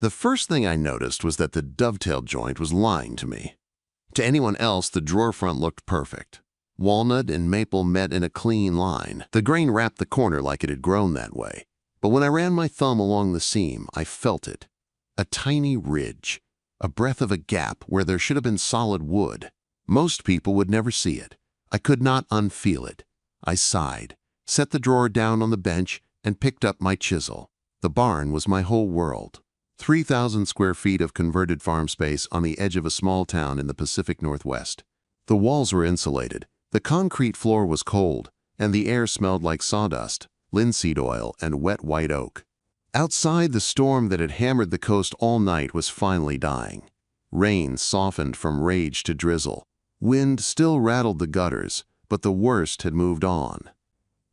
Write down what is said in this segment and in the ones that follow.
The first thing I noticed was that the dovetail joint was lying to me. To anyone else, the drawer front looked perfect. Walnut and maple met in a clean line. The grain wrapped the corner like it had grown that way. But when I ran my thumb along the seam, I felt it. A tiny ridge, a breadth of a gap where there should have been solid wood. Most people would never see it. I could not unfeel it. I sighed, set the drawer down on the bench, and picked up my chisel. The barn was my whole world. 3,000 square feet of converted farm space on the edge of a small town in the Pacific Northwest. The walls were insulated, the concrete floor was cold, and the air smelled like sawdust, linseed oil, and wet white oak. Outside, the storm that had hammered the coast all night was finally dying. Rain softened from rage to drizzle. Wind still rattled the gutters, but the worst had moved on.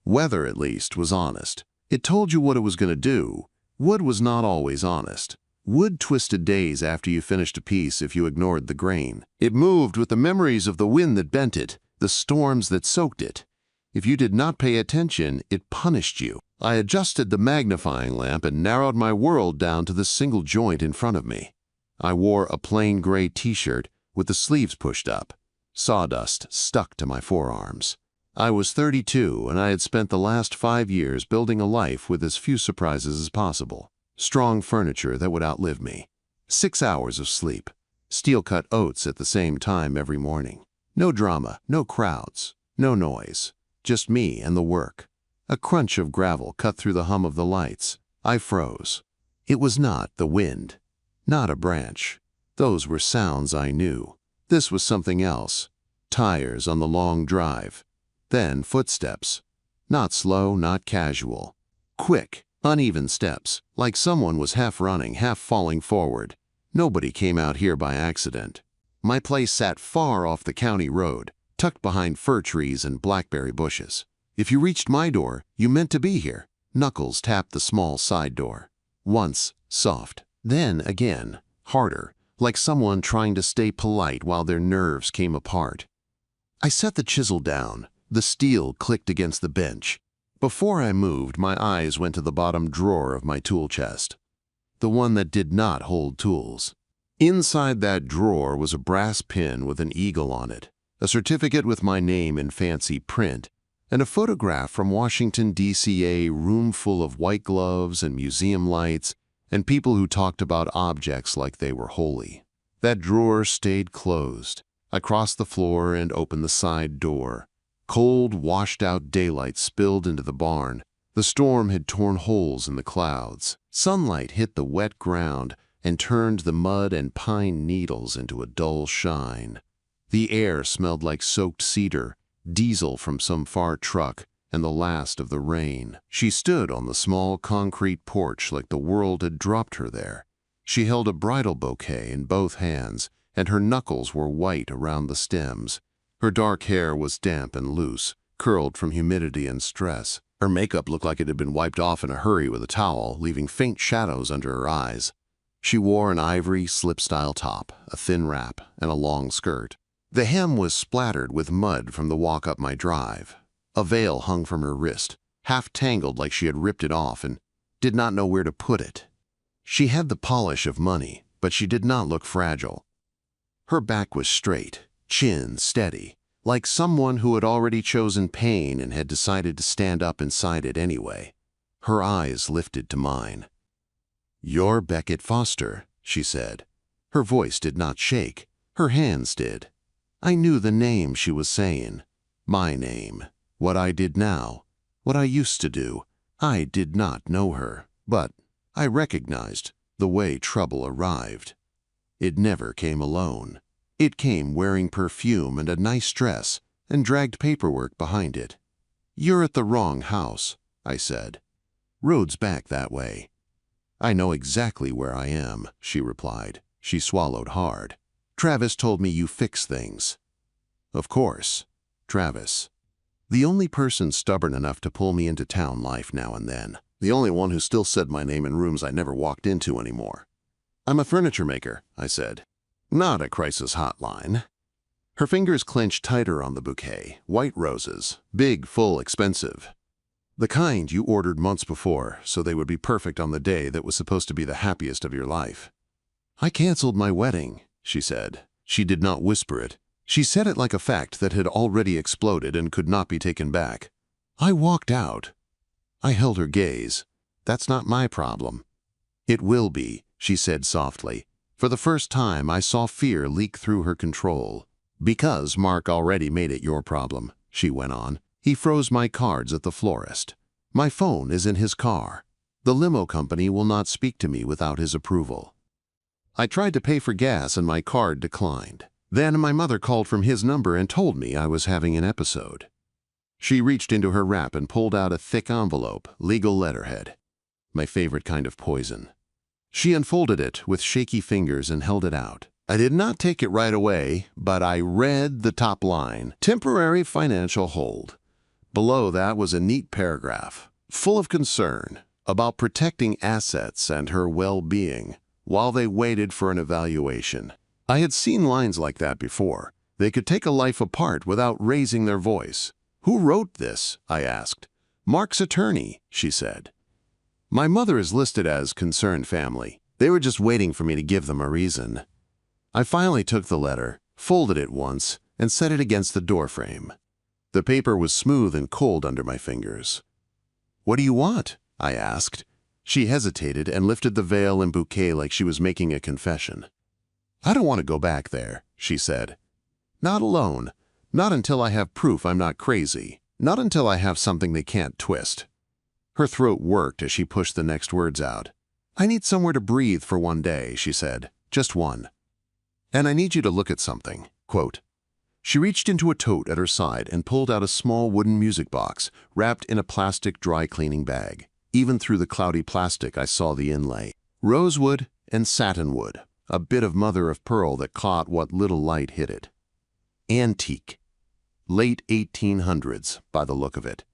Weather, at least, was honest. It told you what it was going to do. Wood was not always honest. Wood twisted days after you finished a piece if you ignored the grain. It moved with the memories of the wind that bent it, the storms that soaked it. If you did not pay attention, it punished you. I adjusted the magnifying lamp and narrowed my world down to the single joint in front of me. I wore a plain gray t-shirt with the sleeves pushed up. Sawdust stuck to my forearms. I was 32, and I had spent the last 5 years building a life with as few surprises as possible. Strong furniture that would outlive me. 6 hours of sleep. Steel-cut oats at the same time every morning. No drama, no crowds, no noise. Just me and the work. A crunch of gravel cut through the hum of the lights. I froze. It was not the wind. Not a branch. Those were sounds I knew. This was something else. Tires on the long drive. Then footsteps. Not slow, not casual. Quick, uneven steps, like someone was half running, half falling forward. Nobody came out here by accident. My place sat far off the county road, tucked behind fir trees and blackberry bushes. If you reached my door, you meant to be here. Knuckles tapped the small side door. Once, soft. Then again, harder, like someone trying to stay polite while their nerves came apart. I set the chisel down. The steel clicked against the bench. Before I moved, my eyes went to the bottom drawer of my tool chest. The one that did not hold tools. Inside that drawer was a brass pin with an eagle on it, a certificate with my name in fancy print, and a photograph from Washington, D.C., a room full of white gloves and museum lights and people who talked about objects like they were holy. That drawer stayed closed. I crossed the floor and opened the side door. Cold, washed-out daylight spilled into the barn. The storm had torn holes in the clouds. Sunlight hit the wet ground and turned the mud and pine needles into a dull shine. The air smelled like soaked cedar, diesel from some far truck, and the last of the rain. She stood on the small concrete porch like the world had dropped her there. She held a bridal bouquet in both hands, and her knuckles were white around the stems. Her dark hair was damp and loose, curled from humidity and stress. Her makeup looked like it had been wiped off in a hurry with a towel, leaving faint shadows under her eyes. She wore an ivory slip-style top, a thin wrap, and a long skirt. The hem was splattered with mud from the walk up my drive. A veil hung from her wrist, half tangled like she had ripped it off and did not know where to put it. She had the polish of money, but she did not look fragile. Her back was straight, chin steady, like someone who had already chosen pain and had decided to stand up inside it anyway. Her eyes lifted to mine. "You're Beckett Foster," she said. Her voice did not shake. Her hands did. I knew the name she was saying. My name. What I did now. What I used to do. I did not know her, but I recognized the way trouble arrived. It never came alone. It came wearing perfume and a nice dress and dragged paperwork behind it. "You're at the wrong house," I said. "Road's back that way." "I know exactly where I am," she replied. She swallowed hard. "Travis told me you fix things." Of course. Travis. The only person stubborn enough to pull me into town life now and then. The only one who still said my name in rooms I never walked into anymore. "I'm a furniture maker," I said. "Not a crisis hotline." Her fingers clenched tighter on the bouquet, white roses, big, full, expensive. The kind you ordered months before, so they would be perfect on the day that was supposed to be the happiest of your life. I canceled my wedding, she said. She did not whisper it. She said it like a fact that had already exploded and could not be taken back. I walked out. I held her gaze. That's not my problem. It will be, she said softly. For the first time, I saw fear leak through her control. Because Mark already made it your problem, she went on. He froze my cards at the florist. My phone is in his car. The limo company will not speak to me without his approval. I tried to pay for gas and my card declined. Then my mother called from his number and told me I was having an episode. She reached into her wrap and pulled out a thick envelope, legal letterhead. My favorite kind of poison. She unfolded it with shaky fingers and held it out. I did not take it right away, but I read the top line, temporary financial hold. Below that was a neat paragraph, full of concern about protecting assets and her well-being while they waited for an evaluation. I had seen lines like that before. They could take a life apart without raising their voice. Who wrote this? I asked. Mark's attorney, she said. My mother is listed as concerned family. They were just waiting for me to give them a reason. I finally took the letter, folded it once, and set it against the doorframe. The paper was smooth and cold under my fingers. What do you want? I asked. She hesitated and lifted the veil and bouquet like she was making a confession. I don't want to go back there, she said. Not alone. Not until I have proof I'm not crazy. Not until I have something they can't twist. Her throat worked as she pushed the next words out. I need somewhere to breathe for one day, she said. Just one. And I need you to look at something. Quote. She reached into a tote at her side and pulled out a small wooden music box wrapped in a plastic dry cleaning bag. Even through the cloudy plastic I saw the inlay. Rosewood and satinwood, a bit of mother of pearl that caught what little light hit it. Antique. Late 1800s by the look of it.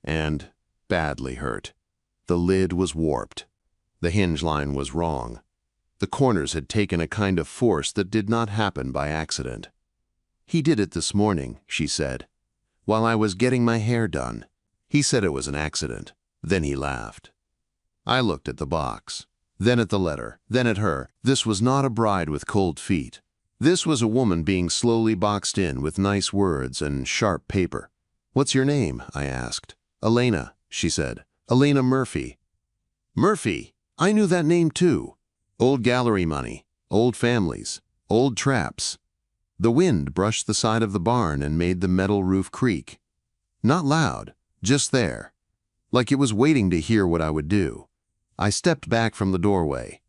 And badly hurt. The lid was warped. The hinge line was wrong. The corners had taken a kind of force that did not happen by accident. He did it this morning, she said, while I was getting my hair done. He said it was an accident. Then he laughed. I looked at the box, then at the letter, then at her. This was not a bride with cold feet. This was a woman being slowly boxed in with nice words and sharp paper. What's your name? I asked. Elena, she said. Elena Murphy. Murphy! I knew that name too. Old gallery money, old families, old traps. The wind brushed the side of the barn and made the metal roof creak. Not loud, just there, like it was waiting to hear what I would do. I stepped back from the doorway.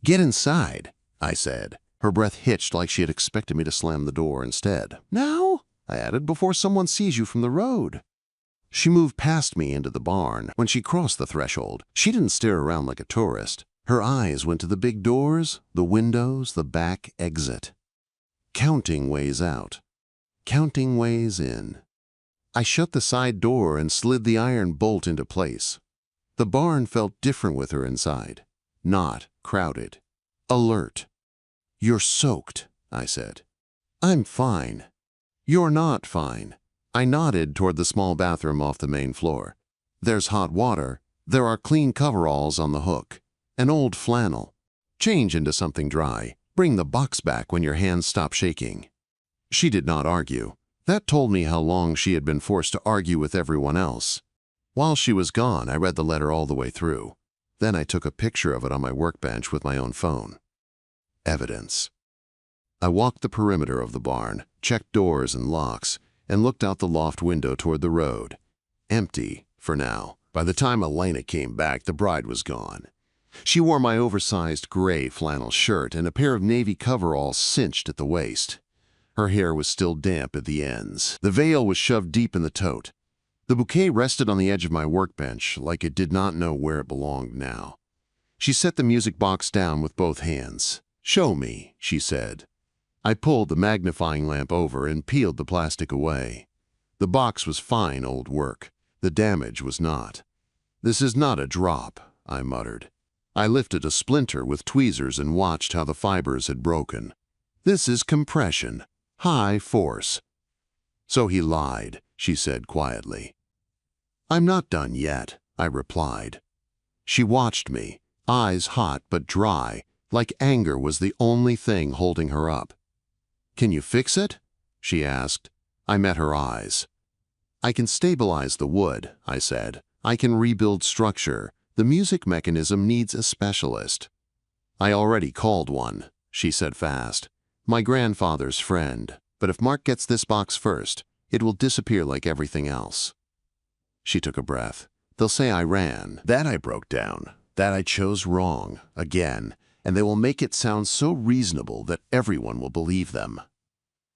Get inside, I said. Her breath hitched like she had expected me to slam the door instead. Now, I added, before someone sees you from the road. She moved past me into the barn. When she crossed the threshold, she didn't stare around like a tourist. Her eyes went to the big doors, the windows, the back exit. Counting ways out, counting ways in. I shut the side door and slid the iron bolt into place. The barn felt different with her inside. Not crowded. Alert. You're soaked, I said. I'm fine. You're not fine. I nodded toward the small bathroom off the main floor. There's hot water. There are clean coveralls on the hook. An old flannel. Change into something dry. Bring the box back when your hands stop shaking. She did not argue. That told me how long she had been forced to argue with everyone else. While she was gone, I read the letter all the way through. Then I took a picture of it on my workbench with my own phone. Evidence. I walked the perimeter of the barn, checked doors and locks, and looked out the loft window toward the road. Empty, for now. By the time Elena came back, the bride was gone. She wore my oversized gray flannel shirt and a pair of navy coveralls cinched at the waist. Her hair was still damp at the ends. The veil was shoved deep in the tote. The bouquet rested on the edge of my workbench like it did not know where it belonged now. She set the music box down with both hands. Show me, she said. I pulled the magnifying lamp over and peeled the plastic away. The box was fine old work. The damage was not. This is not a drop, I muttered. I lifted a splinter with tweezers and watched how the fibers had broken. This is compression. High force. So he lied, she said quietly. "I'm not done yet," I replied. She watched me, eyes hot but dry, like anger was the only thing holding her up. "Can you fix it?" she asked. I met her eyes. "I can stabilize the wood," I said. "I can rebuild structure. The music mechanism needs a specialist." "I already called one," she said fast. "My grandfather's friend. But if Mark gets this box first, it will disappear like everything else." She took a breath. "They'll say I ran, that I broke down, that I chose wrong, again, and they will make it sound so reasonable that everyone will believe them."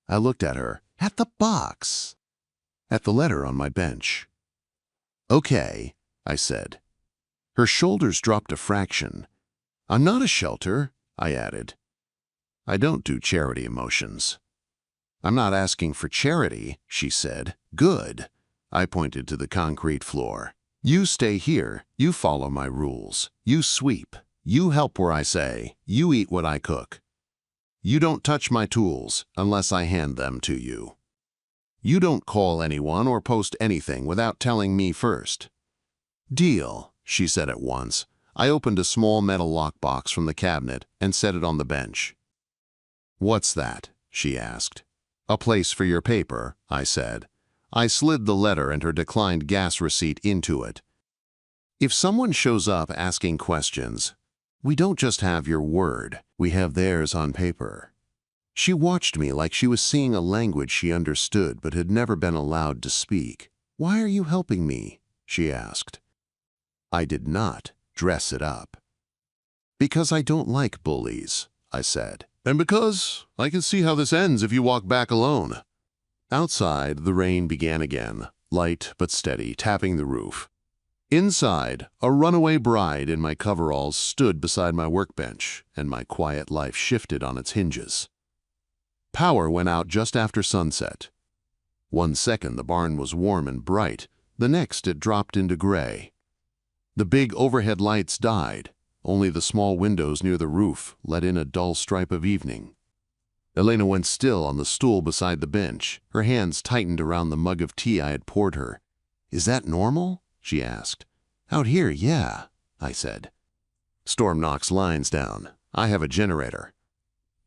I looked at her. "At the box." "At the letter on my bench." "Okay," I said. Her shoulders dropped a fraction. "I'm not a shelter," I added. "I don't do charity emotions." "I'm not asking for charity," she said. "Good." I pointed to the concrete floor. "You stay here. You follow my rules. You sweep. You help where I say. You eat what I cook. You don't touch my tools unless I hand them to you. You don't call anyone or post anything without telling me first." "Deal," she said at once. I opened a small metal lockbox from the cabinet and set it on the bench. "What's that?" she asked. "A place for your paper," I said. I slid the letter and her declined gas receipt into it. "If someone shows up asking questions, we don't just have your word, we have theirs on paper." She watched me like she was seeing a language she understood but had never been allowed to speak. "Why are you helping me?" she asked. I did not dress it up. "Because I don't like bullies," I said. "And because I can see how this ends if you walk back alone." Outside, the rain began again, light but steady, tapping the roof. Inside, a runaway bride in my coveralls stood beside my workbench, and my quiet life shifted on its hinges. Power went out just after sunset. 1 second the barn was warm and bright, the next it dropped into gray. The big overhead lights died, only the small windows near the roof let in a dull stripe of evening. Elena went still on the stool beside the bench, her hands tightened around the mug of tea I had poured her. "Is that normal?" she asked. "Out here, yeah," I said. "Storm knocks lines down. I have a generator."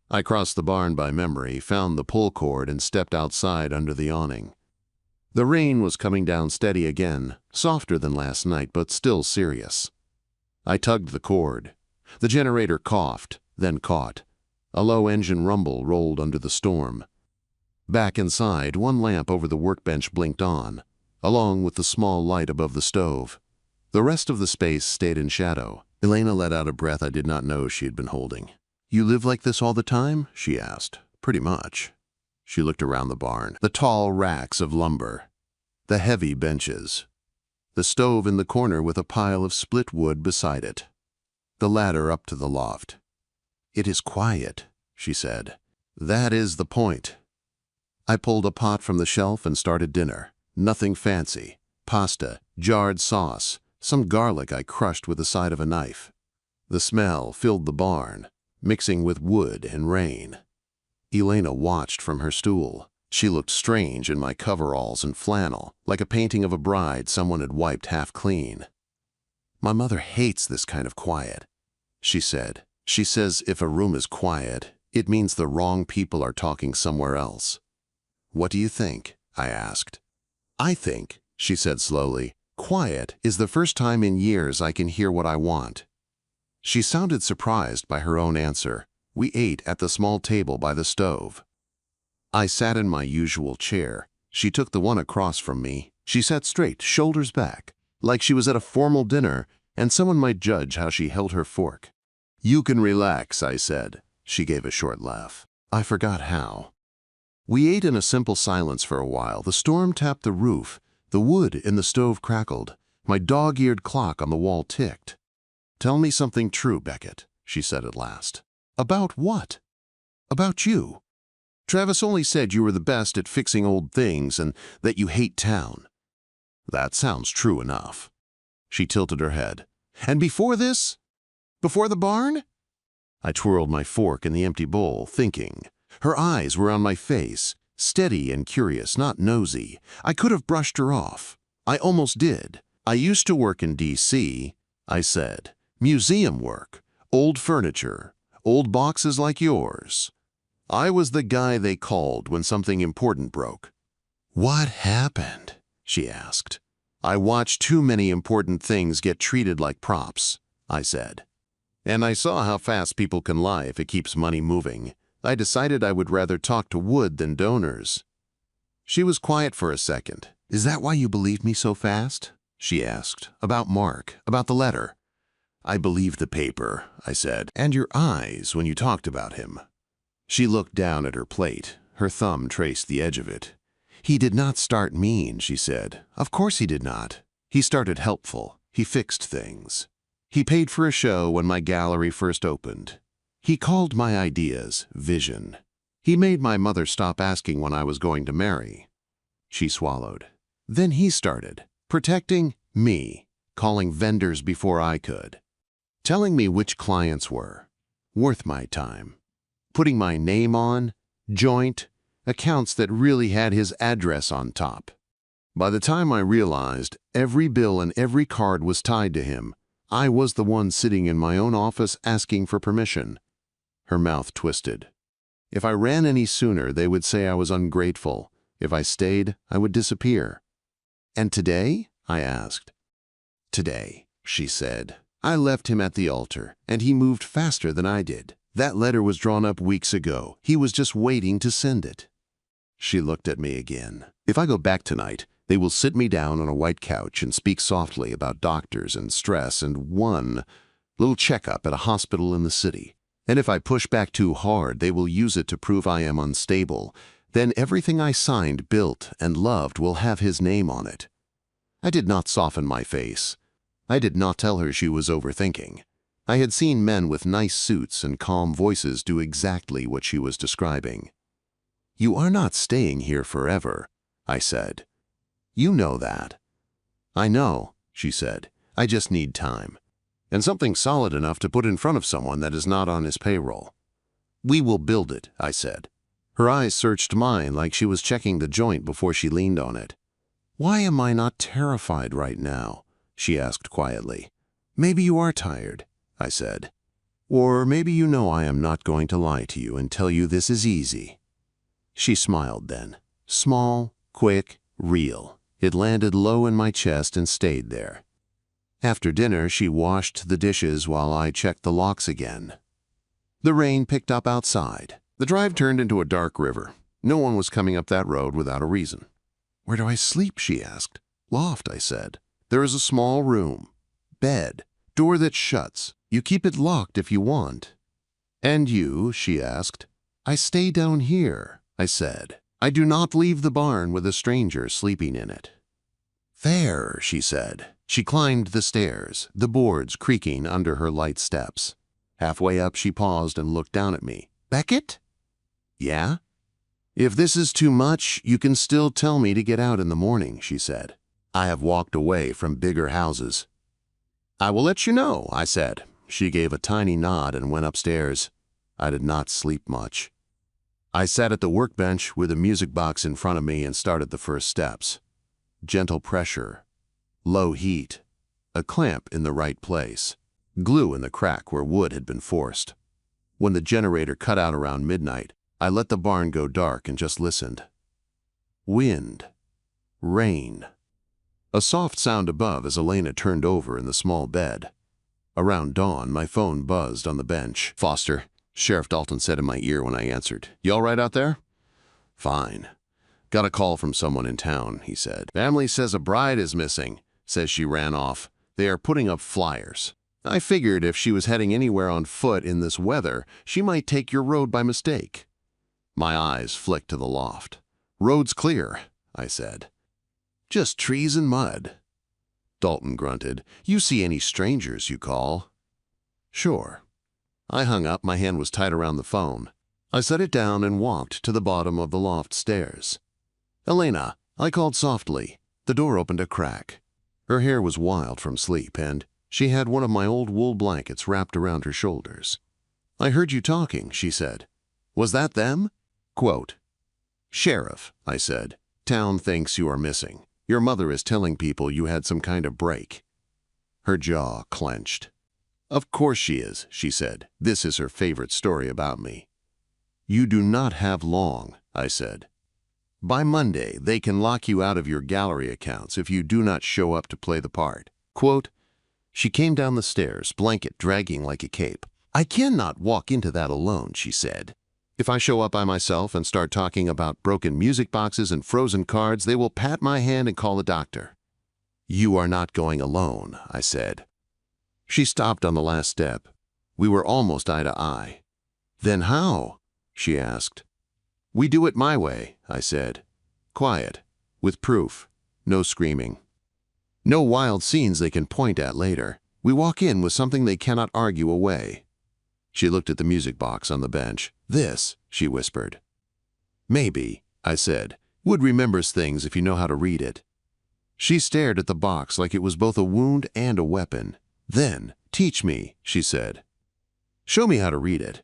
I crossed the barn by memory, found the pull cord, and stepped outside under the awning. The rain was coming down steady again, softer than last night, but still serious. I tugged the cord. The generator coughed, then caught. A low engine rumble rolled under the storm. Back inside, one lamp over the workbench blinked on, along with the small light above the stove. The rest of the space stayed in shadow. Elena let out a breath I did not know she had been holding. "You live like this all the time?" she asked. "Pretty much." She looked around the barn. The tall racks of lumber. The heavy benches. The stove in the corner with a pile of split wood beside it. The ladder up to the loft. "It is quiet," she said. "That is the point." I pulled a pot from the shelf and started dinner. Nothing fancy. Pasta, jarred sauce, some garlic I crushed with the side of a knife. The smell filled the barn, mixing with wood and rain. Elena watched from her stool. She looked strange in my coveralls and flannel, like a painting of a bride someone had wiped half clean. "My mother hates this kind of quiet," she said. "She says if a room is quiet, it means the wrong people are talking somewhere else." "What do you think?" I asked. "I think," she said slowly, "quiet is the first time in years I can hear what I want." She sounded surprised by her own answer. We ate at the small table by the stove. I sat in my usual chair. She took the one across from me. She sat straight, shoulders back, like she was at a formal dinner and someone might judge how she held her fork. "You can relax," I said. She gave a short laugh. I forgot how. We ate in a simple silence for a while. The storm tapped the roof. The wood in the stove crackled. My dog-eared clock on the wall ticked. "Tell me something true, Beckett," she said at last. "About what?" "About you. Travis only said you were the best at fixing old things and that you hate town." "That sounds true enough." She tilted her head. "And before this? Before the barn?" I twirled my fork in the empty bowl, thinking. Her eyes were on my face, steady and curious, not nosy. I could have brushed her off. I almost did. I used to work in D.C., I said. Museum work, old furniture, old boxes like yours. I was the guy they called when something important broke. What happened? She asked. I watched too many important things get treated like props, I said. And I saw how fast people can lie if it keeps money moving. I decided I would rather talk to wood than donors. She was quiet for a second. Is that why you believed me so fast? She asked. About Mark, about the letter. I believed the paper, I said, and your eyes when you talked about him. She looked down at her plate. Her thumb traced the edge of it. He did not start mean, she said. Of course he did not. He started helpful. He fixed things. He paid for a show when my gallery first opened. He called my ideas vision. He made my mother stop asking when I was going to marry. She swallowed. Then he started, protecting me, calling vendors before I could, telling me which clients were worth my time, putting my name on, joint, accounts that really had his address on top. By the time I realized every bill and every card was tied to him, I was the one sitting in my own office asking for permission. Her mouth twisted. If I ran any sooner, they would say I was ungrateful. If I stayed, I would disappear. And today? I asked. Today, she said. I left him at the altar, and he moved faster than I did. That letter was drawn up weeks ago. He was just waiting to send it. She looked at me again. If I go back tonight, they will sit me down on a white couch and speak softly about doctors and stress and one little checkup at a hospital in the city. And if I push back too hard, they will use it to prove I am unstable. Then everything I signed, built, and loved will have his name on it. I did not soften my face. I did not tell her she was overthinking. I had seen men with nice suits and calm voices do exactly what she was describing. You are not staying here forever, I said. You know that. I know, she said. I just need time. And something solid enough to put in front of someone that is not on his payroll. We will build it, I said. Her eyes searched mine like she was checking the joint before she leaned on it. Why am I not terrified right now? She asked quietly. Maybe you are tired, I said. Or maybe you know I am not going to lie to you and tell you this is easy. She smiled then. Small, quick, real. It landed low in my chest and stayed there. After dinner, she washed the dishes while I checked the locks again. The rain picked up outside. The drive turned into a dark river. No one was coming up that road without a reason. Where do I sleep? She asked. Loft, I said. There is a small room. Bed. Door that shuts. You keep it locked if you want. And you? She asked. I stay down here, I said. I do not leave the barn with a stranger sleeping in it. There, she said. She climbed the stairs, the boards creaking under her light steps. Halfway up, she paused and looked down at me. Beckett? Yeah? If this is too much, you can still tell me to get out in the morning, she said. I have walked away from bigger houses. I will let you know, I said. She gave a tiny nod and went upstairs. I did not sleep much. I sat at the workbench with a music box in front of me and started the first steps. Gentle pressure, low heat, a clamp in the right place, glue in the crack where wood had been forced. When the generator cut out around midnight, I let the barn go dark and just listened. Wind, rain. A soft sound above as Elena turned over in the small bed. Around dawn, my phone buzzed on the bench. Foster, Sheriff Dalton said in my ear when I answered. You all right out there? Fine. Got a call from someone in town, he said. Family says a bride is missing. Says she ran off. They are putting up flyers. I figured if she was heading anywhere on foot in this weather, she might take your road by mistake. My eyes flicked to the loft. Road's clear, I said. Just trees and mud. Dalton grunted. You see any strangers you call? Sure. I hung up. My hand was tight around the phone. I set it down and walked to the bottom of the loft stairs. Elena, I called softly. The door opened a crack. Her hair was wild from sleep, and she had one of my old wool blankets wrapped around her shoulders. I heard you talking, she said. Was that them? Quote, Sheriff, I said. Town thinks you are missing. Your mother is telling people you had some kind of break." Her jaw clenched. "Of course she is," she said. "This is her favorite story about me." "You do not have long," I said. "By Monday, they can lock you out of your gallery accounts if you do not show up to play the part." Quote, she came down the stairs, blanket dragging like a cape. "I cannot walk into that alone," she said. "If I show up by myself and start talking about broken music boxes and frozen cards, they will pat my hand and call a doctor." "You are not going alone," I said. She stopped on the last step. We were almost eye to eye. "Then how?" she asked. "We do it my way," I said. "Quiet, with proof, no screaming. No wild scenes they can point at later. We walk in with something they cannot argue away." She looked at the music box on the bench. "This," she whispered. "Maybe," I said. "Wood remembers things if you know how to read it." She stared at the box like it was both a wound and a weapon. "Then, teach me," she said. "Show me how to read it."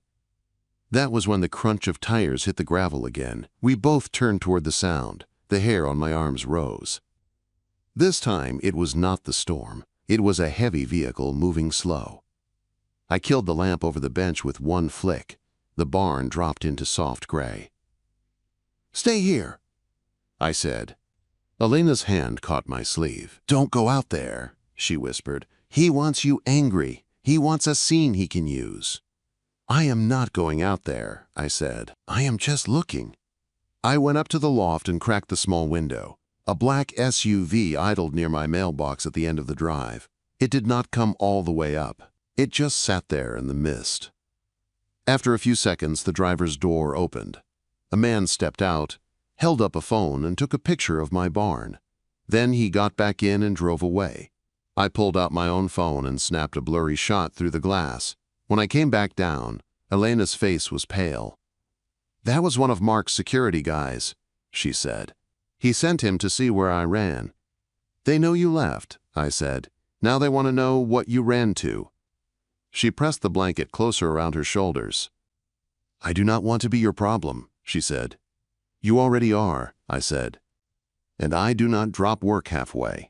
That was when the crunch of tires hit the gravel again. We both turned toward the sound. The hair on my arms rose. This time, it was not the storm. It was a heavy vehicle moving slow. I killed the lamp over the bench with one flick. The barn dropped into soft gray. "Stay here," I said. Elena's hand caught my sleeve. "Don't go out there," she whispered. "He wants you angry. He wants a scene he can use." "I am not going out there," I said. "I am just looking." I went up to the loft and cracked the small window. A black SUV idled near my mailbox at the end of the drive. It did not come all the way up. It just sat there in the mist. After a few seconds, the driver's door opened. A man stepped out, held up a phone, and took a picture of my barn. Then he got back in and drove away. I pulled out my own phone and snapped a blurry shot through the glass. When I came back down, Elena's face was pale. "That was one of Mark's security guys," she said. "He sent him to see where I ran." "They know you left," I said. "Now they want to know what you ran to." She pressed the blanket closer around her shoulders. "I do not want to be your problem," she said. "You already are," I said. "And I do not drop work halfway."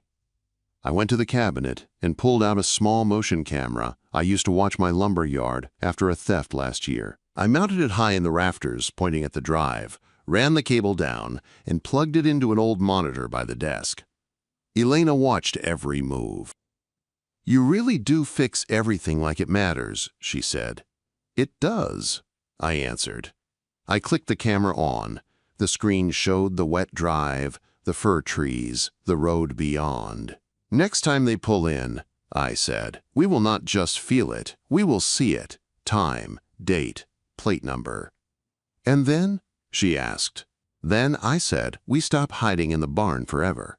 I went to the cabinet and pulled out a small motion camera I used to watch my lumber yard after a theft last year. I mounted it high in the rafters, pointing at the drive, ran the cable down, and plugged it into an old monitor by the desk. Elena watched every move. "You really do fix everything like it matters," she said. "It does," I answered. I clicked the camera on. The screen showed the wet drive, the fir trees, the road beyond. "Next time they pull in," I said, "we will not just feel it, we will see it. Time, date, plate number." "And then?" she asked. "Then," I said, "we stop hiding in the barn forever."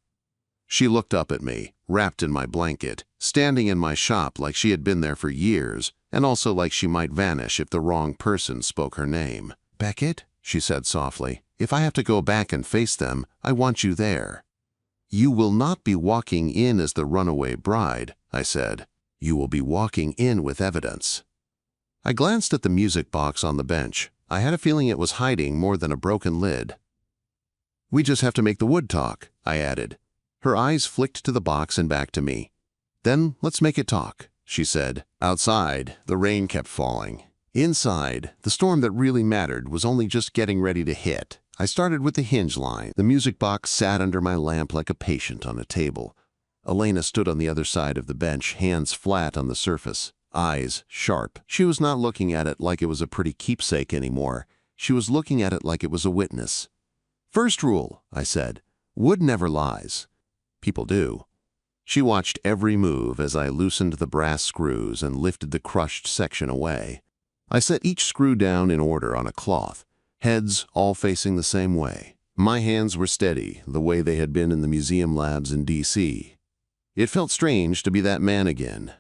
She looked up at me, wrapped in my blanket, standing in my shop like she had been there for years, and also like she might vanish if the wrong person spoke her name. "Beckett," she said softly, "if I have to go back and face them, I want you there." "You will not be walking in as the runaway bride," I said. "You will be walking in with evidence." I glanced at the music box on the bench. I had a feeling it was hiding more than a broken lid. "We just have to make the wood talk," I added. Her eyes flicked to the box and back to me. "Then let's make it talk," she said. Outside, the rain kept falling. Inside, the storm that really mattered was only just getting ready to hit. I started with the hinge line. The music box sat under my lamp like a patient on a table. Elena stood on the other side of the bench, hands flat on the surface, eyes sharp. She was not looking at it like it was a pretty keepsake anymore. She was looking at it like it was a witness. "First rule," I said, "wood never lies. People do." She watched every move as I loosened the brass screws and lifted the crushed section away. I set each screw down in order on a cloth, heads all facing the same way. My hands were steady, the way they had been in the museum labs in D.C. It felt strange to be that man again.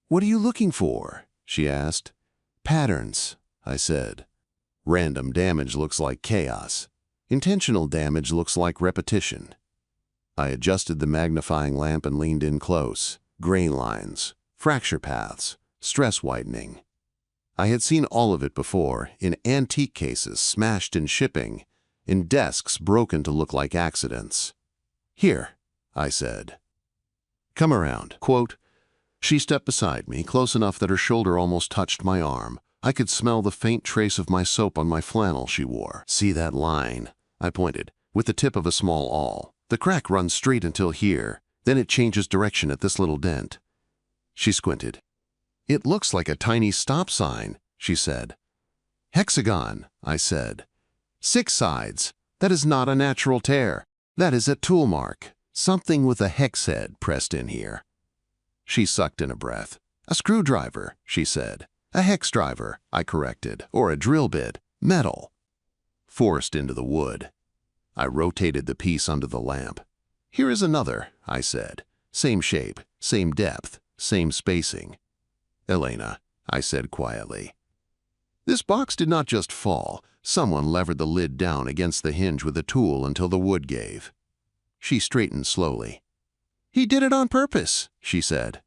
"What are you looking for?" she asked. "Patterns," I said. "Random damage looks like chaos. Intentional damage looks like repetition." I adjusted the magnifying lamp and leaned in close. Grain lines, fracture paths, stress whitening. I had seen all of it before, in antique cases smashed in shipping, in desks broken to look like accidents. "Here," I said. "Come around." Quote, she stepped beside me, close enough that her shoulder almost touched my arm. I could smell the faint trace of my soap on my flannel she wore. "See that line?" I pointed, with the tip of a small awl. "The crack runs straight until here, then it changes direction at this little dent." She squinted. "It looks like a tiny stop sign," she said. "Hexagon," I said. "6 sides. That is not a natural tear. That is a tool mark. Something with a hex head pressed in here." She sucked in a breath. "A screwdriver," she said. "A hex driver," I corrected, "or a drill bit. Metal." Forced into the wood. I rotated the piece under the lamp. "Here is another," I said. "Same shape, same depth, same spacing." "Elena," I said quietly. "This box did not just fall. Someone levered the lid down against the hinge with a tool until the wood gave." She straightened slowly. "He did it on purpose," she said.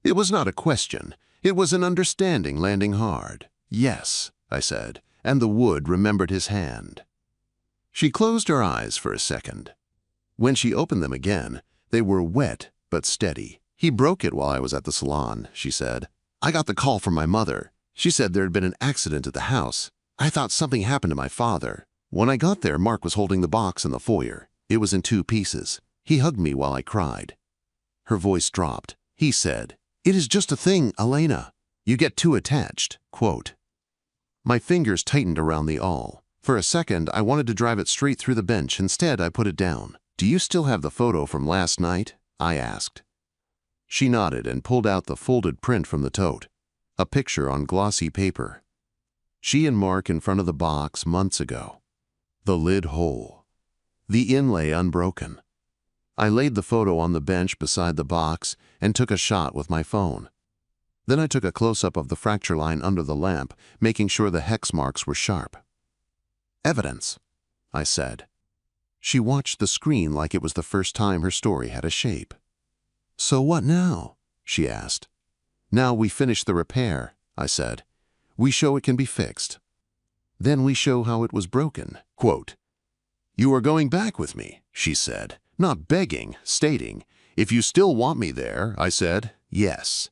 It was not a question. It was an understanding landing hard. "Yes," I said, and the wood remembered his hand. She closed her eyes for a second. When she opened them again, they were wet but steady. "He broke it while I was at the salon," she said. "I got the call from my mother. She said there had been an accident at the house. I thought something happened to my father. When I got there, Mark was holding the box in the foyer. It was in 2 pieces. He hugged me while I cried." Her voice dropped. "He said, 'It is just a thing, Elena. You get too attached.'" Quote. My fingers tightened around the awl. For a second, I wanted to drive it straight through the bench. Instead, I put it down. "Do you still have the photo from last night?" I asked. She nodded and pulled out the folded print from the tote. A picture on glossy paper. She and Mark in front of the box months ago. The lid whole. The inlay unbroken. I laid the photo on the bench beside the box and took a shot with my phone. Then I took a close-up of the fracture line under the lamp, making sure the hex marks were sharp. "Evidence," I said. She watched the screen like it was the first time her story had a shape. "So what now?" she asked. "Now we finish the repair," I said. "We show it can be fixed. Then we show how it was broken." Quote, "You are going back with me," she said, not begging, stating. "If you still want me there," I said. "Yes."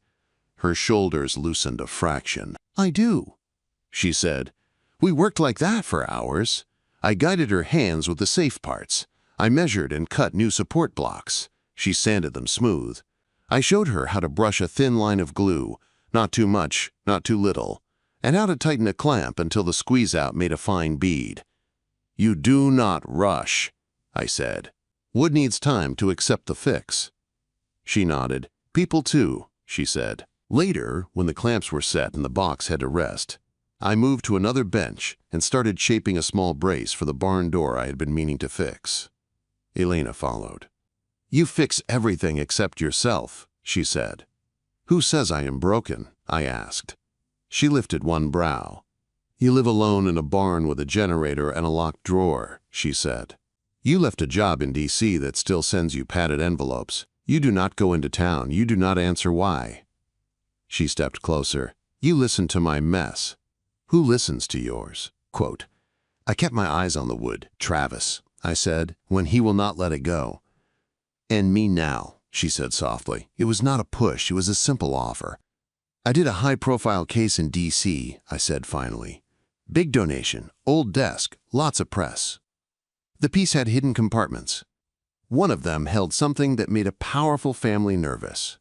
Her shoulders loosened a fraction. "I do," she said. "We worked like that for hours." I guided her hands with the safe parts. I measured and cut new support blocks. She sanded them smooth. I showed her how to brush a thin line of glue, not too much, not too little, and how to tighten a clamp until the squeeze-out made a fine bead. "You do not rush," I said. "Wood needs time to accept the fix." She nodded. "People too," she said. Later, when the clamps were set and the box had to rest, I moved to another bench and started shaping a small brace for the barn door I had been meaning to fix. Elena followed. "You fix everything except yourself," she said. "Who says I am broken?" I asked. She lifted one brow. "You live alone in a barn with a generator and a locked drawer," she said. "You left a job in D.C. that still sends you padded envelopes. You do not go into town. You do not answer why." She stepped closer. "You listen to my mess. Who listens to yours?" Quote, I kept my eyes on the wood. "Travis," I said, "when he will not let it go." "And me now," she said softly. "It was not a push. It was a simple offer." "I did a high-profile case in D.C., I said finally. "Big donation, old desk, lots of press." The piece had hidden compartments. One of them held something that made a powerful family nervous.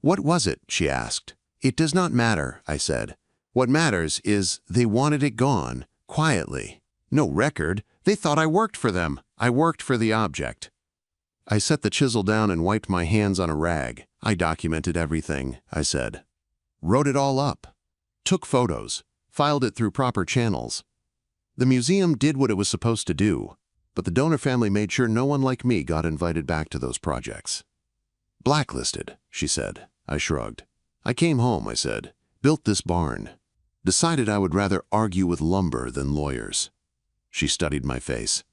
"What was it?" she asked. "It does not matter," I said. "What matters is they wanted it gone, quietly. No record. They thought I worked for them. I worked for the object." I set the chisel down and wiped my hands on a rag. "I documented everything," I said. "Wrote it all up. Took photos. Filed it through proper channels. The museum did what it was supposed to do, but the donor family made sure no one like me got invited back to those projects." "Blacklisted," she said. I shrugged. "I came home," I said. "Built this barn. Decided I would rather argue with lumber than lawyers." She studied my face.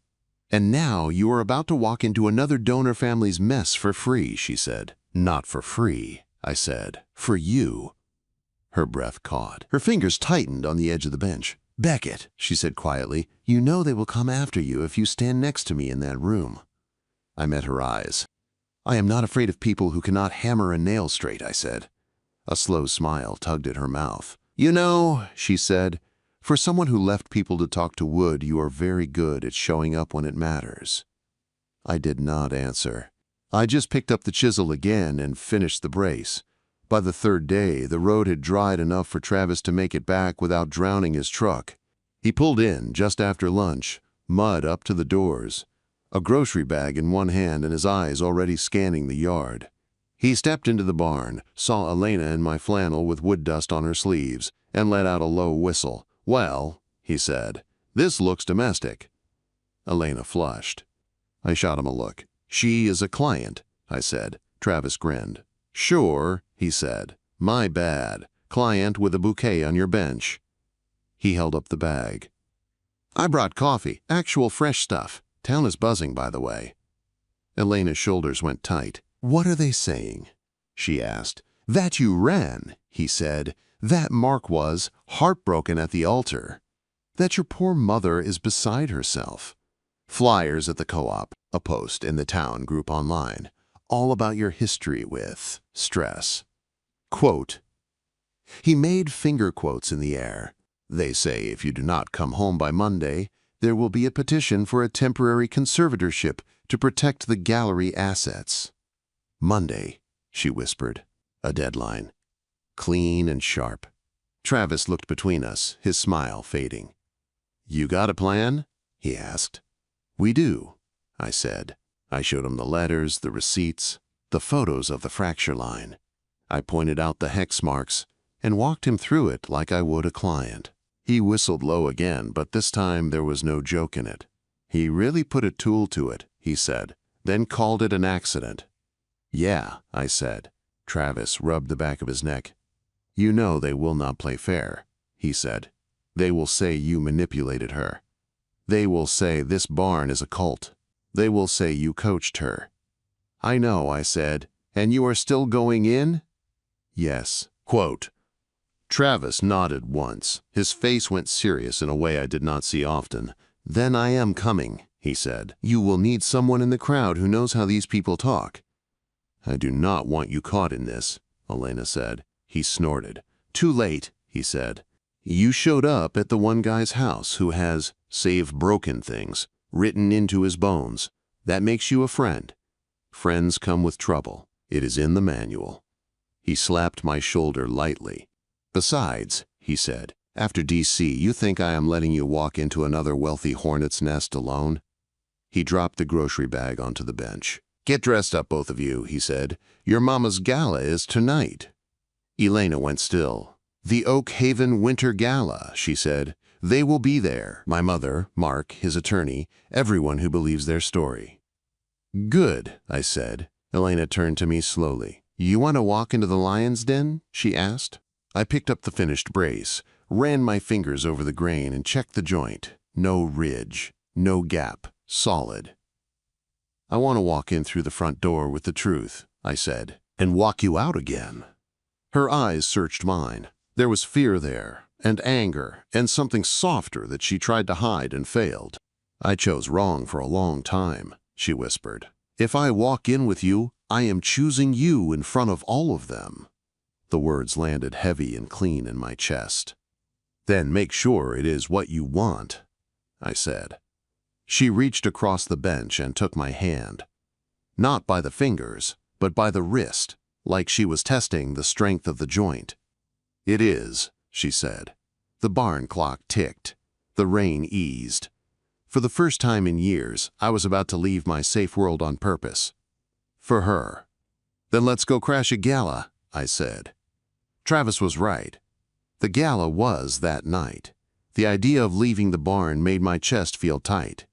"And now you are about to walk into another donor family's mess for free," she said. "Not for free," I said. "For you." Her breath caught. Her fingers tightened on the edge of the bench. "Beckett," she said quietly, "you know they will come after you if you stand next to me in that room." I met her eyes. "I am not afraid of people who cannot hammer a nail straight," I said. A slow smile tugged at her mouth. "You know," she said, "for someone who left people to talk to wood, you are very good at showing up when it matters." I did not answer. I just picked up the chisel again and finished the brace. By the third day, the road had dried enough for Travis to make it back without drowning his truck. He pulled in just after lunch, mud up to the doors, a grocery bag in one hand and his eyes already scanning the yard. He stepped into the barn, saw Elena in my flannel with wood dust on her sleeves, and let out a low whistle. "Well," he said, "this looks domestic." Elena flushed. I shot him a look. "She is a client," I said. Travis grinned. "Sure," he said. "My bad. Client with a bouquet on your bench." He held up the bag. "I brought coffee, actual fresh stuff. Town is buzzing, by the way." Elena's shoulders went tight. "What are they saying?" she asked. "That you ran," he said. "That Mark was heartbroken at the altar. That your poor mother is beside herself. Flyers at the co-op, a post in the town group online, all about your history with stress. Quote." He made finger quotes in the air. "They say if you do not come home by Monday, there will be a petition for a temporary conservatorship to protect the gallery assets." "Monday," she whispered. "A deadline. Clean and sharp." Travis looked between us, his smile fading. "You got a plan?" he asked. "We do," I said. I showed him the letters, the receipts, the photos of the fracture line. I pointed out the hex marks and walked him through it like I would a client. He whistled low again, but this time there was no joke in it. "He really put a tool to it," he said, then called it an accident. "Yeah," I said. Travis rubbed the back of his neck. "You know they will not play fair," he said. "They will say you manipulated her. They will say this barn is a cult. They will say you coached her." "I know," I said. "And you are still going in?" "Yes." Quote. Travis nodded once. His face went serious in a way I did not see often. "Then I am coming," he said. "You will need someone in the crowd who knows how these people talk." "I do not want you caught in this," Elena said. He snorted. "Too late," he said. "You showed up at the one guy's house who has save broken things written into his bones. That makes you a friend. Friends come with trouble. It is in the manual." He slapped my shoulder lightly. "Besides," he said, "after DC, you think I am letting you walk into another wealthy hornet's nest alone?" He dropped the grocery bag onto the bench. "Get dressed up, both of you," he said. "Your mama's gala is tonight." Elena went still. "The Oak Haven Winter Gala," she said. "They will be there. My mother, Mark, his attorney, everyone who believes their story." "Good," I said. Elena turned to me slowly. "You want to walk into the lion's den?" she asked. I picked up the finished brace, ran my fingers over the grain and checked the joint. No ridge, no gap, solid. "I want to walk in through the front door with the truth," I said, "and walk you out again." Her eyes searched mine. There was fear there, and anger, and something softer that she tried to hide and failed. "I chose wrong for a long time," she whispered. "If I walk in with you, I am choosing you in front of all of them." The words landed heavy and clean in my chest. "Then make sure it is what you want," I said. She reached across the bench and took my hand. Not by the fingers, but by the wrist, like she was testing the strength of the joint. "It is," she said. The barn clock ticked. The rain eased. For the first time in years, I was about to leave my safe world on purpose. For her. "Then let's go crash a gala," I said. Travis was right. The gala was that night. The idea of leaving the barn made my chest feel tight.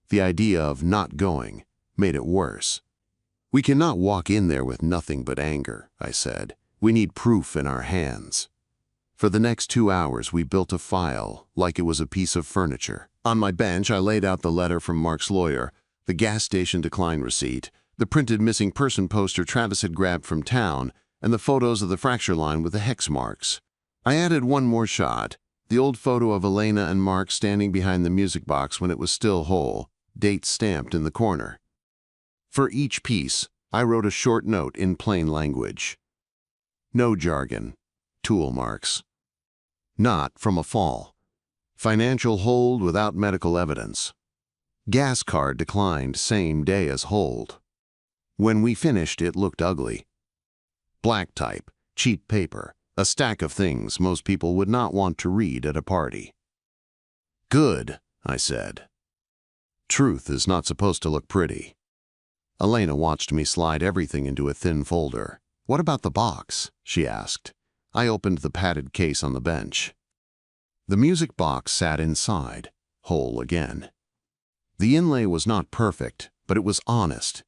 The idea of not going made it worse. "We cannot walk in there with nothing but anger," I said. "We need proof in our hands." For the next 2 hours, we built a file like it was a piece of furniture. On my bench, I laid out the letter from Mark's lawyer, the gas station decline receipt, the printed missing person poster Travis had grabbed from town, and the photos of the fracture line with the hex marks. I added one more shot, the old photo of Elena and Mark standing behind the music box when it was still whole, date stamped in the corner. For each piece, I wrote a short note in plain language. No jargon. Tool marks. Not from a fall. Financial hold without medical evidence. Gas card declined same day as hold. When we finished, it looked ugly. Black type, cheap paper, a stack of things most people would not want to read at a party. Good, I said. Truth is not supposed to look pretty. Elena watched me slide everything into a thin folder. What about the box? She asked. I opened the padded case on the bench. The music box sat inside, whole again. The inlay was not perfect, but it was honest.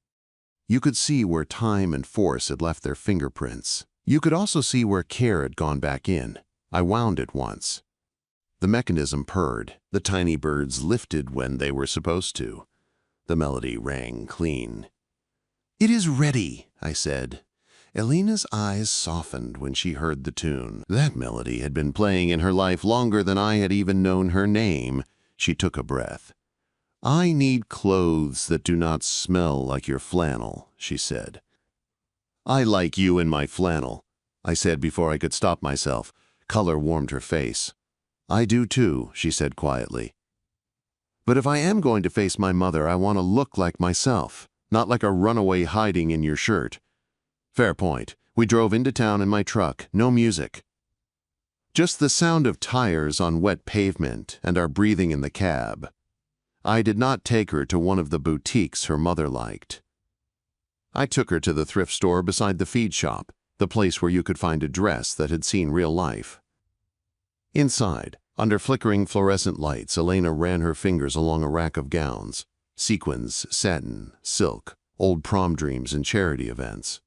You could see where time and force had left their fingerprints. You could also see where care had gone back in. I wound it once. The mechanism purred. The tiny birds lifted when they were supposed to. The melody rang clean. "It is ready," I said. Elena's eyes softened when she heard the tune. That melody had been playing in her life longer than I had even known her name. She took a breath. "I need clothes that do not smell like your flannel," she said. "I like you in my flannel," I said before I could stop myself. Color warmed her face. "I do too," she said quietly. "But if I am going to face my mother, I want to look like myself, not like a runaway hiding in your shirt." Fair point. We drove into town in my truck, no music. Just the sound of tires on wet pavement and our breathing in the cab. I did not take her to one of the boutiques her mother liked. I took her to the thrift store beside the feed shop, the place where you could find a dress that had seen real life. Inside, under flickering fluorescent lights, Elena ran her fingers along a rack of gowns, sequins, satin, silk, old prom dreams and charity events.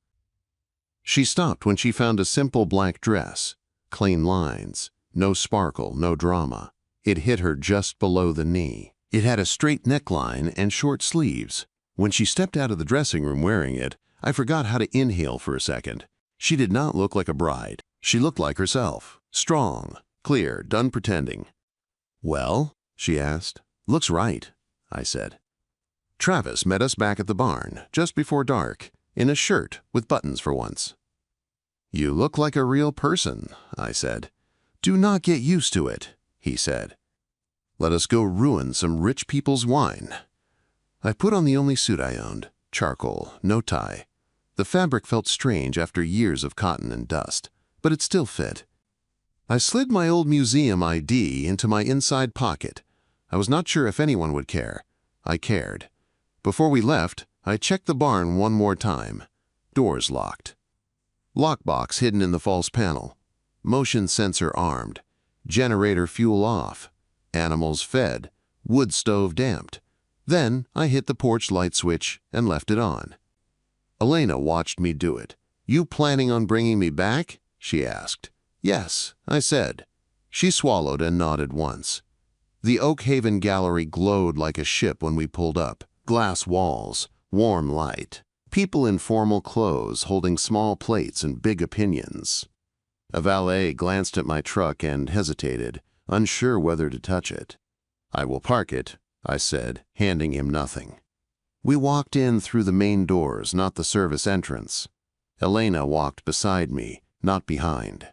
She stopped when she found a simple black dress, clean lines, no sparkle, no drama. It hit her just below the knee. It had a straight neckline and short sleeves. When she stepped out of the dressing room wearing it, I forgot how to inhale for a second. She did not look like a bride. She looked like herself, strong, clear, done pretending. "Well?" she asked. "Looks right," I said. Travis met us back at the barn, just before dark, in a shirt with buttons for once. "You look like a real person," I said. "Do not get used to it," he said. "Let us go ruin some rich people's wine." I put on the only suit I owned, charcoal, no tie. The fabric felt strange after years of cotton and dust, but it still fit. I slid my old museum ID into my inside pocket. I was not sure if anyone would care. I cared. Before we left, I checked the barn one more time. Doors locked. Lockbox hidden in the false panel. Motion sensor armed. Generator fuel off. Animals fed. Wood stove damped. Then I hit the porch light switch and left it on. Elena watched me do it. "You planning on bringing me back?" she asked. "Yes," I said. She swallowed and nodded once. The Oak Haven Gallery glowed like a ship when we pulled up. Glass walls, warm light. People in formal clothes holding small plates and big opinions. A valet glanced at my truck and hesitated, unsure whether to touch it. "I will park it," I said, handing him nothing. We walked in through the main doors, not the service entrance. Elena walked beside me, not behind.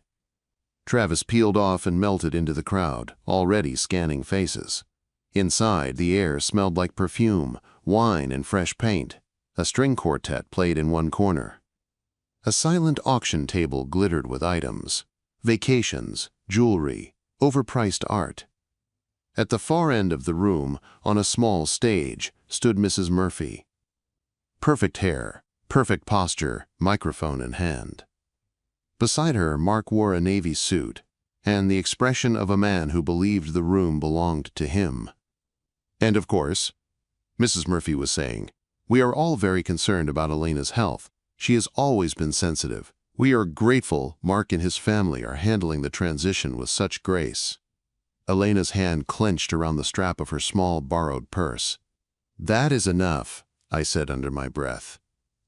Travis peeled off and melted into the crowd, already scanning faces. Inside, the air smelled like perfume, wine, and fresh paint. A string quartet played in one corner. A silent auction table glittered with items. Vacations, jewelry, overpriced art. At the far end of the room, on a small stage, stood Mrs. Murphy. Perfect hair, perfect posture, microphone in hand. Beside her, Mark wore a navy suit, and the expression of a man who believed the room belonged to him. "And of course," Mrs. Murphy was saying, "we are all very concerned about Elena's health. She has always been sensitive. We are grateful Mark and his family are handling the transition with such grace." Elena's hand clenched around the strap of her small borrowed purse. "That is enough," I said under my breath.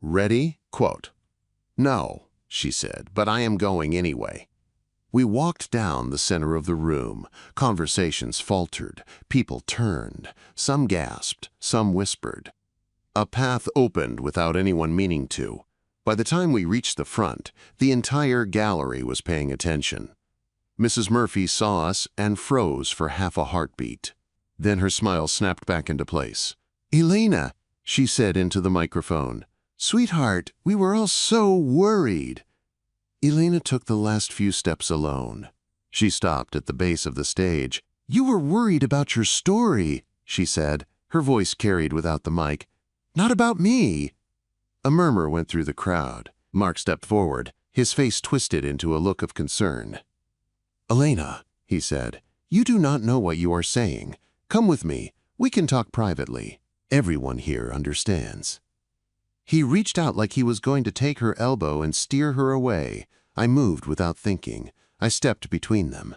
"Ready? Quote." "No," she said, "but I am going anyway." We walked down the center of the room. Conversations faltered. People turned. Some gasped. Some whispered. A path opened without anyone meaning to. By the time we reached the front, the entire gallery was paying attention. Mrs. Murphy saw us and froze for half a heartbeat. Then her smile snapped back into place. "Elena," she said into the microphone. "Sweetheart, we were all so worried." Elena took the last few steps alone. She stopped at the base of the stage. "You were worried about your story," she said, her voice carried without the mic. "Not about me." A murmur went through the crowd. Mark stepped forward, his face twisted into a look of concern. "Elena," he said, "you do not know what you are saying. Come with me. We can talk privately. Everyone here understands." He reached out like he was going to take her elbow and steer her away. I moved without thinking. I stepped between them.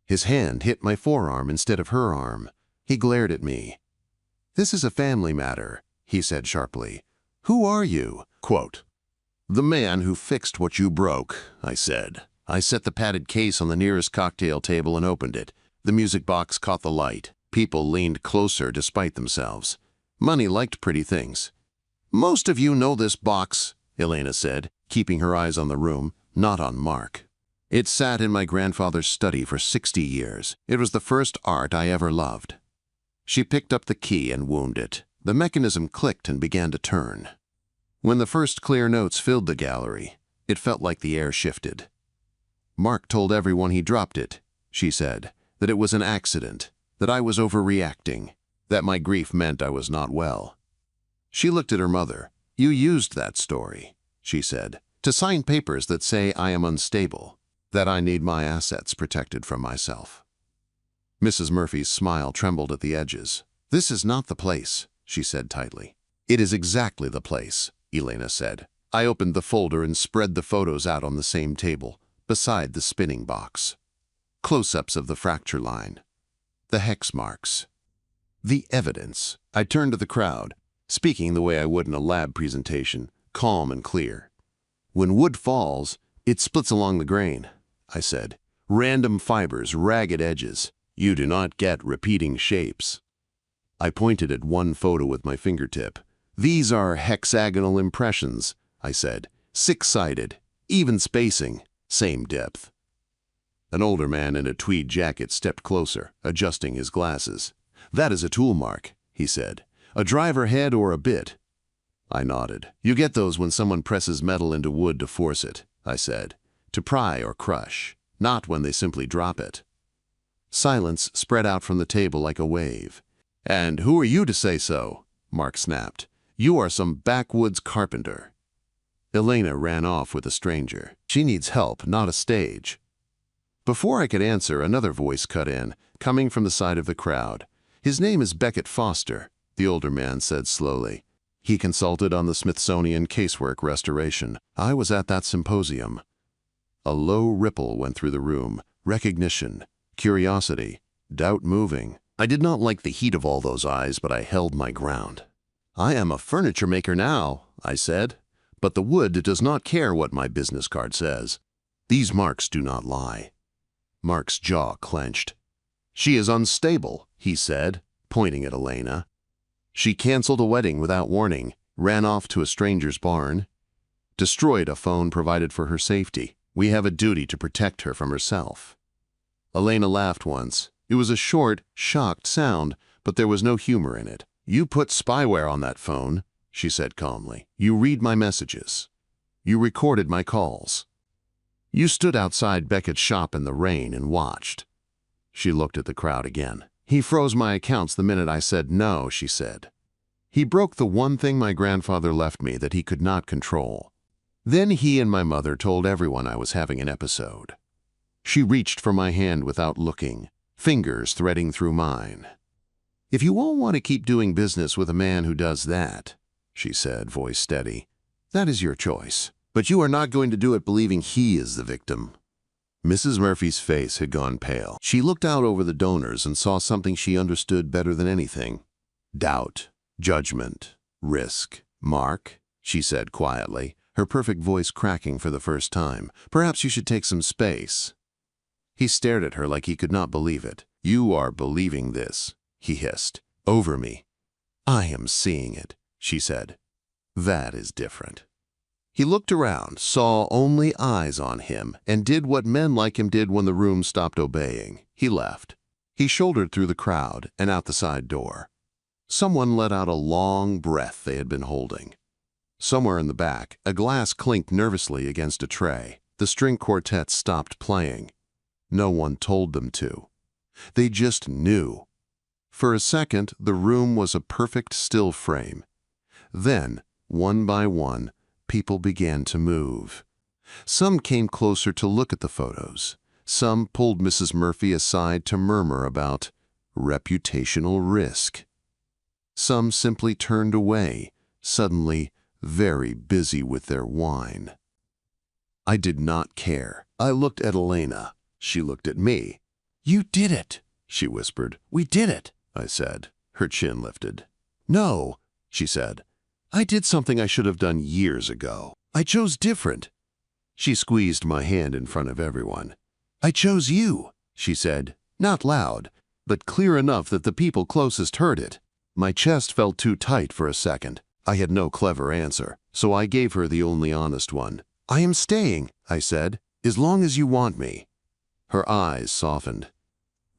His hand hit my forearm instead of her arm. He glared at me. "This is a family matter," he said sharply. "Who are you?" Quote, "The man who fixed what you broke," I said. I set the padded case on the nearest cocktail table and opened it. The music box caught the light. People leaned closer despite themselves. Money liked pretty things. "Most of you know this box," Elena said, keeping her eyes on the room, not on Mark. "It sat in my grandfather's study for 60 years. It was the first art I ever loved." She picked up the key and wound it. The mechanism clicked and began to turn. When the first clear notes filled the gallery, it felt like the air shifted. "Mark told everyone he dropped it," she said, "that it was an accident, that I was overreacting, that my grief meant I was not well." She looked at her mother. "You used that story," she said, "to sign papers that say I am unstable, that I need my assets protected from myself." Mrs. Murphy's smile trembled at the edges. "This is not the place," she said tightly. "It is exactly the place," Elena said. I opened the folder and spread the photos out on the same table, beside the spinning box. Close-ups of the fracture line. The hex marks. The evidence. I turned to the crowd, speaking the way I would in a lab presentation, calm and clear. "When wood falls, it splits along the grain," I said. "Random fibers, ragged edges. You do not get repeating shapes." I pointed at one photo with my fingertip. "These are hexagonal impressions," I said. "Six-sided, even spacing, same depth." An older man in a tweed jacket stepped closer, adjusting his glasses. "That is a tool mark," he said. "A driver head or a bit." I nodded. "You get those when someone presses metal into wood to force it," I said. "To pry or crush, not when they simply drop it." Silence spread out from the table like a wave. "And who are you to say so?" Mark snapped. "You are some backwoods carpenter." Elena ran off with a stranger. "She needs help, not a stage." Before I could answer, another voice cut in, coming from the side of the crowd. "His name is Beckett Foster," the older man said slowly. "He consulted on the Smithsonian casework restoration. I was at that symposium." A low ripple went through the room. Recognition, curiosity, doubt moving. I did not like the heat of all those eyes, but I held my ground. "I am a furniture maker now," I said, "but the wood does not care what my business card says. These marks do not lie." Mark's jaw clenched. "She is unstable," he said, pointing at Elena. "She canceled a wedding without warning, ran off to a stranger's barn, destroyed a phone provided for her safety. We have a duty to protect her from herself." Elena laughed once. It was a short, shocked sound, but there was no humor in it. "You put spyware on that phone," she said calmly. "You read my messages. You recorded my calls. You stood outside Beckett's shop in the rain and watched." She looked at the crowd again. "He froze my accounts the minute I said no," she said. "He broke the one thing my grandfather left me that he could not control. Then he and my mother told everyone I was having an episode." She reached for my hand without looking, fingers threading through mine. "If you all want to keep doing business with a man who does that," she said, voice steady, "that is your choice. But you are not going to do it believing he is the victim." Mrs. Murphy's face had gone pale. She looked out over the donors and saw something she understood better than anything. Doubt, judgment, risk. "Mark," she said quietly, her perfect voice cracking for the first time, "perhaps you should take some space." He stared at her like he could not believe it. "You are believing this," he hissed, "over me." "I am seeing it," she said. That is different. He looked around, saw only eyes on him, and did what men like him did when the room stopped obeying. He left. He shouldered through the crowd and out the side door. Someone let out a long breath they had been holding. Somewhere in the back, a glass clinked nervously against a tray. The string quartet stopped playing. No one told them to. They just knew. For a second, the room was a perfect still frame. Then, one by one, people began to move. Some came closer to look at the photos. Some pulled Mrs. Murphy aside to murmur about reputational risk. Some simply turned away, suddenly very busy with their wine. I did not care. I looked at Elena. She looked at me. "You did it," she whispered. "We did it," I said. Her chin lifted. "No," she said. "I did something I should have done years ago. I chose different." She squeezed my hand in front of everyone. "I chose you," she said, not loud, but clear enough that the people closest heard it. My chest felt too tight for a second. I had no clever answer, so I gave her the only honest one. "I am staying," I said, "as long as you want me." Her eyes softened.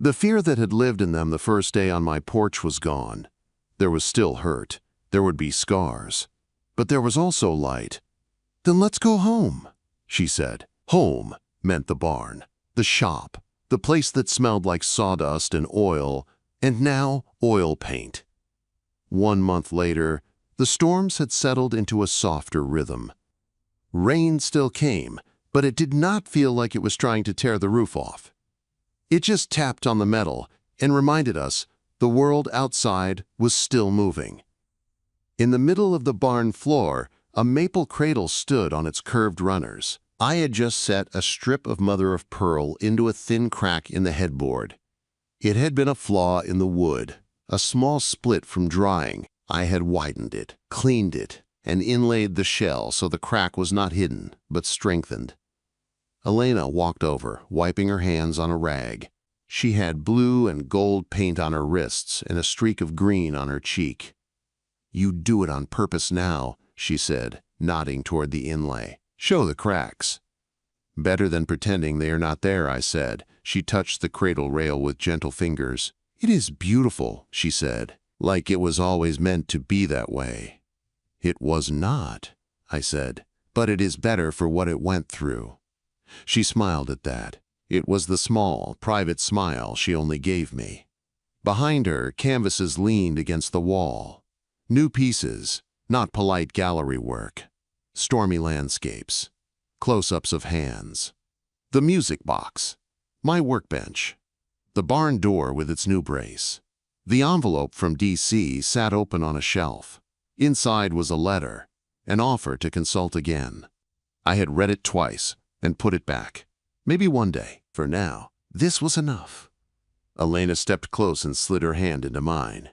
The fear that had lived in them the first day on my porch was gone. There was still hurt. There would be scars. But there was also light. "Then let's go home," she said. Home meant the barn, the shop, the place that smelled like sawdust and oil, and now oil paint. 1 month later, the storms had settled into a softer rhythm. Rain still came, but it did not feel like it was trying to tear the roof off. It just tapped on the metal and reminded us the world outside was still moving. In the middle of the barn floor, a maple cradle stood on its curved runners. I had just set a strip of mother-of-pearl into a thin crack in the headboard. It had been a flaw in the wood, a small split from drying. I had widened it, cleaned it, and inlaid the shell so the crack was not hidden, but strengthened. Elena walked over, wiping her hands on a rag. She had blue and gold paint on her wrists and a streak of green on her cheek. "You do it on purpose now," she said, nodding toward the inlay. "Show the cracks." "Better than pretending they are not there," I said. She touched the cradle rail with gentle fingers. "It is beautiful," she said, like it was always meant to be that way. "It was not," I said, "but it is better for what it went through." She smiled at that. It was the small, private smile she only gave me. Behind her, canvases leaned against the wall. New pieces, not polite gallery work. Stormy landscapes. Close-ups of hands. The music box. My workbench. The barn door with its new brace. The envelope from D.C. sat open on a shelf. Inside was a letter, an offer to consult again. I had read it twice and put it back. Maybe one day. For now, this was enough. Elena stepped close and slid her hand into mine.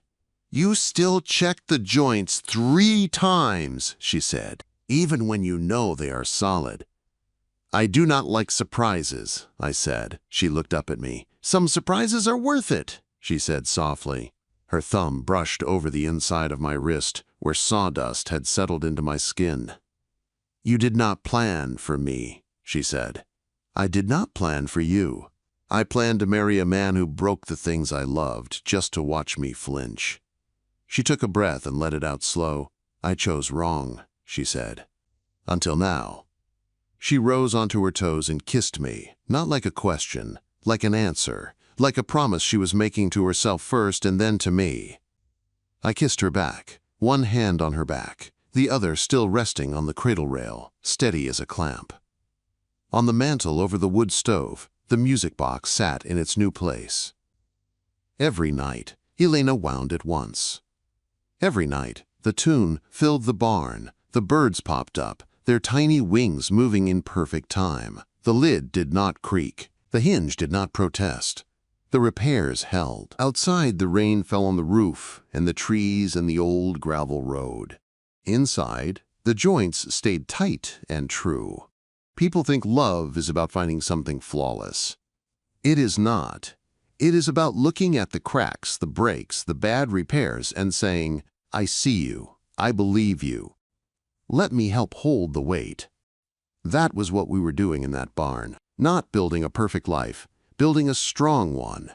"You still check the joints 3 times, she said, "even when you know they are solid." "I do not like surprises," I said. She looked up at me. "Some surprises are worth it," she said softly. Her thumb brushed over the inside of my wrist, where sawdust had settled into my skin. "You did not plan for me," she said. "I did not plan for you. I planned to marry a man who broke the things I loved just to watch me flinch." She took a breath and let it out slow. "I chose wrong," she said. "Until now." She rose onto her toes and kissed me, not like a question, like an answer, like a promise she was making to herself first and then to me. I kissed her back, one hand on her back, the other still resting on the cradle rail, steady as a clamp. On the mantel over the wood stove, the music box sat in its new place. Every night, Elena wound it once. Every night, the tune filled the barn. The birds popped up, their tiny wings moving in perfect time. The lid did not creak. The hinge did not protest. The repairs held. Outside, the rain fell on the roof and the trees and the old gravel road. Inside, the joints stayed tight and true. People think love is about finding something flawless. It is not. It is about looking at the cracks, the breaks, the bad repairs, and saying, "I see you, I believe you. Let me help hold the weight." That was what we were doing in that barn. Not building a perfect life, building a strong one.